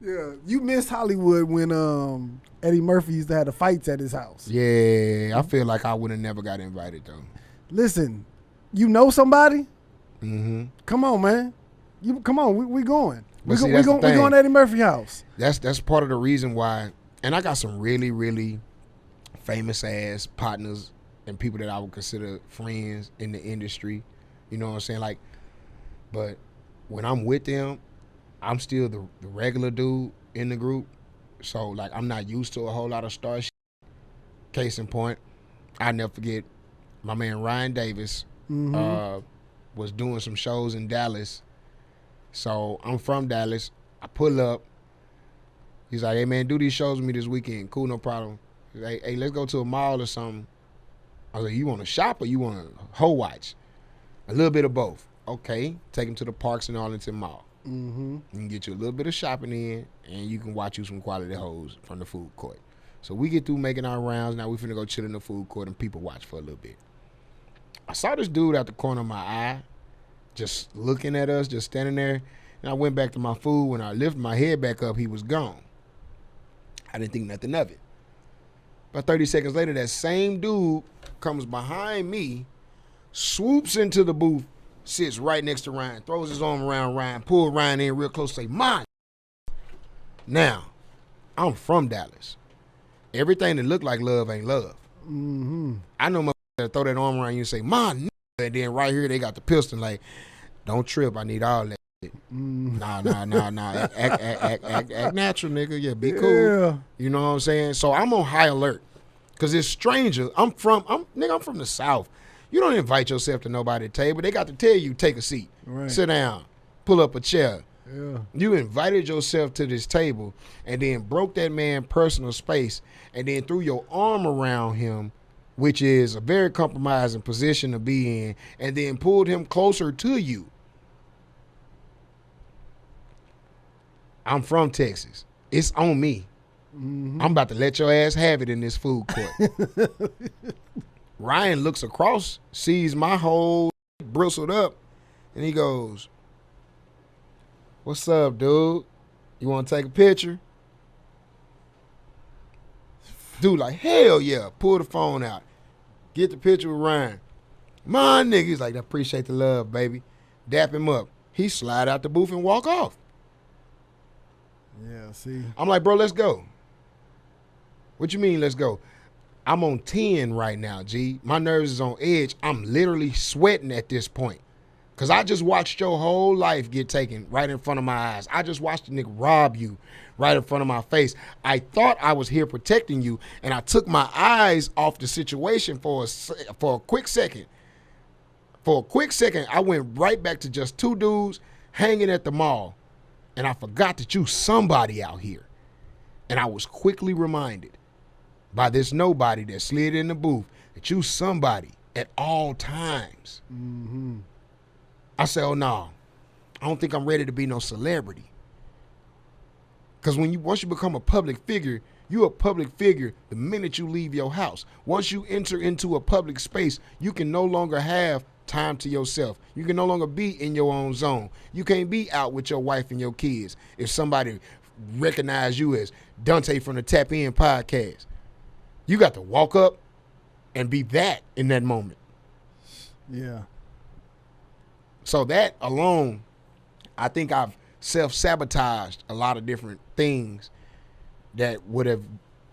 Yeah, you missed Hollywood when Eddie Murphy used to have the fights at his house. Yeah, I feel like I would have never got invited though. Listen, you know somebody? Mm-hmm. Come on, man. Come on, we going. We But see, that's the we thing. going to Eddie Murphy house. That's part of the reason why. And I got some really, really famous ass partners and people that I would consider friends in the industry. You know what I'm saying? Like, but when I'm with them, I'm still the regular dude in the group. So like I'm not used to a whole lot of star shit. Case in point, I never forget my man Ryan Davis was doing some shows in Dallas. So I'm from Dallas. I pull up. He's like, hey man, do these shows with me this weekend. Cool, no problem. He's like, hey, let's go to a mall or something. I was like, you want to shop or you want to hoe watch? A little bit of both. Okay, take him to the Parks in Arlington Mall. Mm-hmm. You can get you a little bit of shopping in, and you can watch you some quality hoes from the food court. So we get through making our rounds. Now we finna go chill in the food court and people watch for a little bit. I saw this dude out the corner of my eye, just looking at us, just standing there. And I went back to my food. When I lifted my head back up, he was gone. I didn't think nothing of it. About 30 seconds later, that same dude comes behind me, swoops into the booth, sits right next to Ryan, throws his arm around Ryan, pulls Ryan in real close, say, "My." Now, I'm from Dallas. Everything that look like love ain't love. Mm-hmm. I know motherfuckers that throw that arm around you and say, "My," and then right here they got the pistol like, "Don't trip, I need all that." Nah. Act natural, nigga. Yeah, be cool. Yeah. You know what I'm saying? So I'm on high alert. Cause it's stranger. I'm from the South. You don't invite yourself to nobody's table. They got to tell you, take a seat. Right. Sit down. Pull up a chair. Yeah. You invited yourself to this table and then broke that man's personal space and then threw your arm around him, which is a very compromising position to be in, and then pulled him closer to you. I'm from Texas. It's on me. Mm-hmm. I'm about to let your ass have it in this food court. Ryan looks across, sees my whole bristled up, and he goes, "What's up, dude? You want to take a picture?" Dude like, hell yeah. Pull the phone out. Get the picture with Ryan. My nigga, he's like, "I appreciate the love, baby." Dap him up. He slide out the booth and walk off. Yeah, see. I'm like, bro, let's go. What you mean, let's go? I'm on 10 right now, G. My nerves is on edge. I'm literally sweating at this point. Because I just watched your whole life get taken right in front of my eyes. I just watched the nigga rob you right in front of my face. I thought I was here protecting you, and I took my eyes off the situation for a quick second. For a quick second, I went right back to just two dudes hanging at the mall. And I forgot that you somebody out here. And I was quickly reminded by this nobody that slid in the booth that you somebody at all times. Mm-hmm. I said, oh no, I don't think I'm ready to be no celebrity. Because once you become a public figure, you're a public figure the minute you leave your house. Once you enter into a public space, you can no longer have time to yourself. You can no longer be in your own zone. You can't be out with your wife and your kids if somebody recognize you as Dante from the Tap In podcast. You got to walk up and be that in that moment. Yeah. So that alone, I think I've self-sabotaged a lot of different things that would have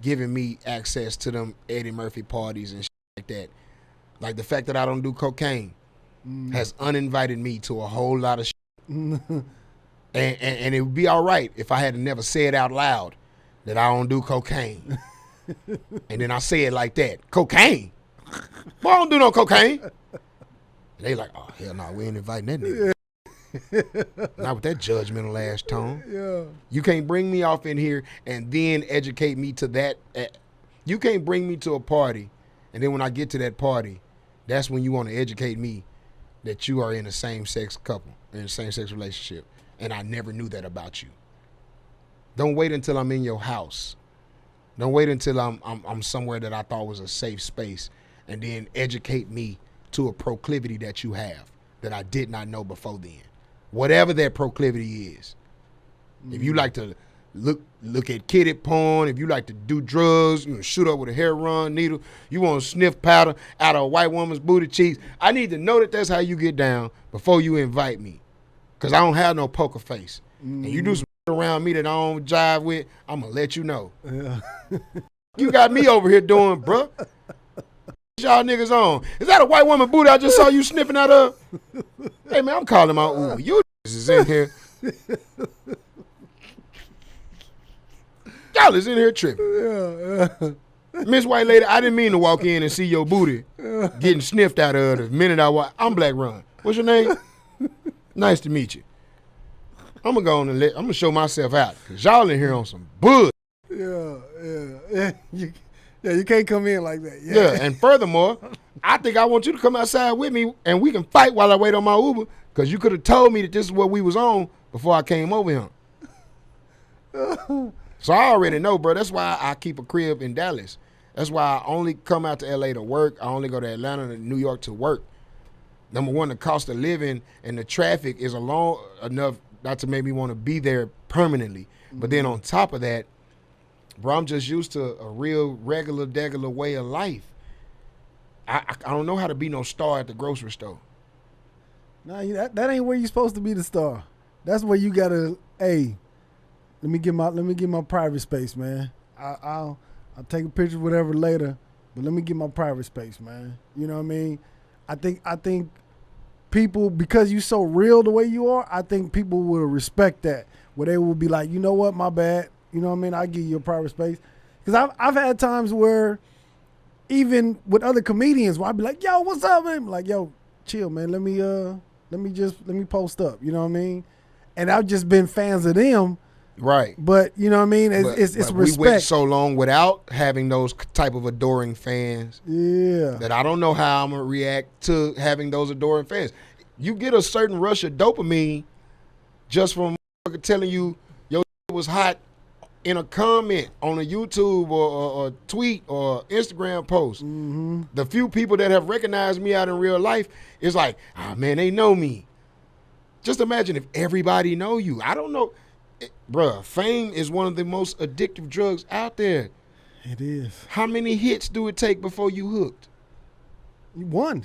given me access to them Eddie Murphy parties and shit like that. Like the fact that I don't do cocaine has uninvited me to a whole lot of shit. and it would be all right if I had never said out loud that I don't do cocaine. And then I say it like that. Cocaine? Boy, I don't do no cocaine. They like, oh, hell no, we ain't inviting that nigga. Yeah. Not with that judgmental ass tone. Yeah. You can't bring me off in here and then educate me to that. You can't bring me to a party, and then when I get to that party, that's when you want to educate me that you are in a same-sex couple, in a same-sex relationship, and I never knew that about you. Don't wait until I'm in your house. Don't wait until I'm somewhere that I thought was a safe space, and then educate me to a proclivity that you have that I did not know before then. Whatever that proclivity is. If you like to look at kiddie porn, if you like to do drugs, you know, shoot up with a heroin needle, you want to sniff powder out of a white woman's booty cheeks, I need to know that that's how you get down before you invite me. Because I don't have no poker face. And you do some around me that I don't jive with, I'm going to let you know. Yeah. You got me over here doing, bruh. Y'all niggas on. Is that a white woman booty I just saw you sniffing out of? Hey, man, I'm calling my Uber. You is in here. Y'all is in here tripping. Yeah. Miss White Lady, I didn't mean to walk in and see your booty getting sniffed out of the minute I walk. I'm Blaq Ron. What's your name? Nice to meet you. I'm gonna go on and I'm gonna show myself out because y'all in here on some bull. Yeah. You can't come in like that. Yeah, and furthermore, I think I want you to come outside with me and we can fight while I wait on my Uber because you could have told me that this is what we was on before I came over here. So I already know, bro. That's why I keep a crib in Dallas. That's why I only come out to LA to work. I only go to Atlanta and New York to work. Number one, the cost of living and the traffic is long enough not to make me want to be there permanently. But then on top of that, bro, I'm just used to a real regular, degular way of life. I don't know how to be no star at the grocery store. Nah, that ain't where you supposed to be the star. That's where you gotta. Hey, let me get my private space, man. I'll take a picture, whatever, later. But let me get my private space, man. You know what I mean? I think people, because you so real the way you are, I think people will respect that. Where they will be like, you know what, my bad. You know what I mean? I'll give you your private space. Because I've had times where, even with other comedians, where I'd be like, yo, what's up, man? I'm like, yo, chill, man. Let me post up. You know what I mean? And I've just been fans of them. Right. But you know what I mean? It's respect. We went so long without having those type of adoring fans. Yeah. That I don't know how I'm gonna react to having those adoring fans. You get a certain rush of dopamine just from telling you your was hot in a comment on a YouTube or tweet or Instagram post. Mm-hmm. The few people that have recognized me out in real life is like, man, they know me. Just imagine if everybody know you. I don't know. Bruh, fame is one of the most addictive drugs out there. It is. How many hits do it take before you hooked? One.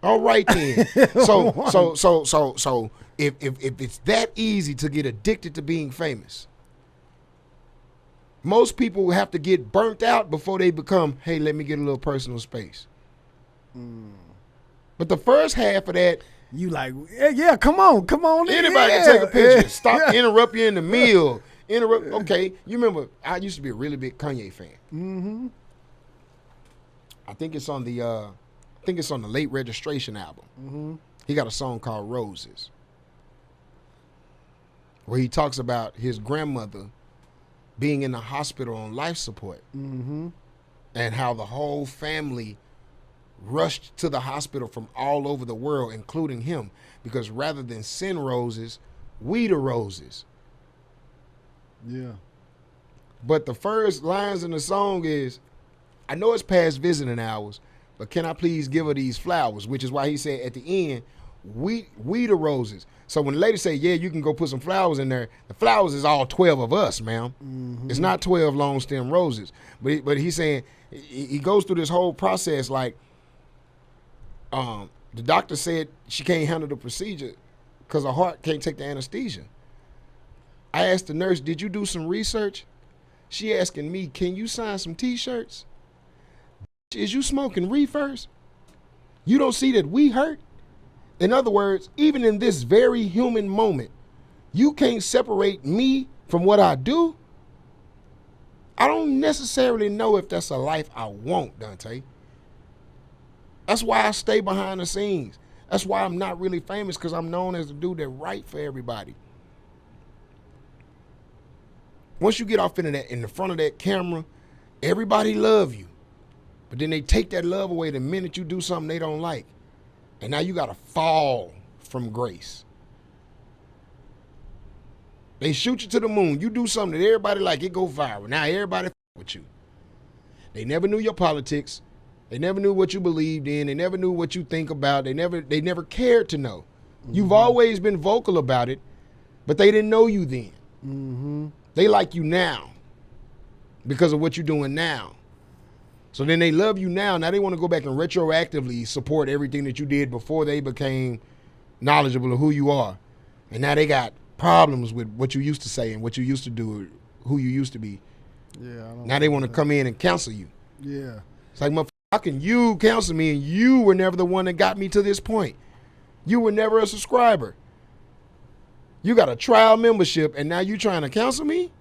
All right then. So if it's that easy to get addicted to being famous, most people have to get burnt out before they become, hey, let me get a little personal space. But the first half of that, you like, yeah, come on. Anybody can take a picture. Stop, interrupt you in the meal. Okay, you remember, I used to be a really big Kanye fan. Mm-hmm. I think it's on the Late Registration album. Mm-hmm. He got a song called Roses, where he talks about his grandmother being in the hospital on life support. Mm-hmm. And how the whole family rushed to the hospital from all over the world, including him, because rather than send roses, we the roses. Yeah. But the first lines in the song is, I know it's past visiting hours, but can I please give her these flowers? Which is why he said at the end, we the roses. So when the lady say, yeah, you can go put some flowers in there, the flowers is all 12 of us, ma'am. Mm-hmm. It's not 12 long stem roses. But he's saying, he goes through this whole process like, the doctor said she can't handle the procedure because her heart can't take the anesthesia. I asked the nurse, did you do some research? She asking me, can you sign some T-shirts? Is you smoking reefers? You don't see that we hurt? In other words, even in this very human moment, you can't separate me from what I do? I don't necessarily know if that's a life I want, Dante. That's why I stay behind the scenes. That's why I'm not really famous, because I'm known as the dude that write for everybody. Once you get off in the front of that camera, everybody love you. But then they take that love away the minute you do something they don't like. And now you got to fall from grace. They shoot you to the moon. You do something that everybody like, it go viral. Now everybody with you. They never knew your politics. They never knew what you believed in. They never knew what you think about. They never cared to know. Mm-hmm. You've always been vocal about it, but they didn't know you then. Mm-hmm. They like you now because of what you're doing now. So then they love you now. Now they want to go back and retroactively support everything that you did before they became knowledgeable of who you are. And now they got problems with what you used to say and what you used to do, who you used to be. Yeah. Now they want to come in and counsel you. Yeah. It's like, motherfucker, how can you counsel me and you were never the one that got me to this point? You were never a subscriber. You got a trial membership and now you trying to counsel me?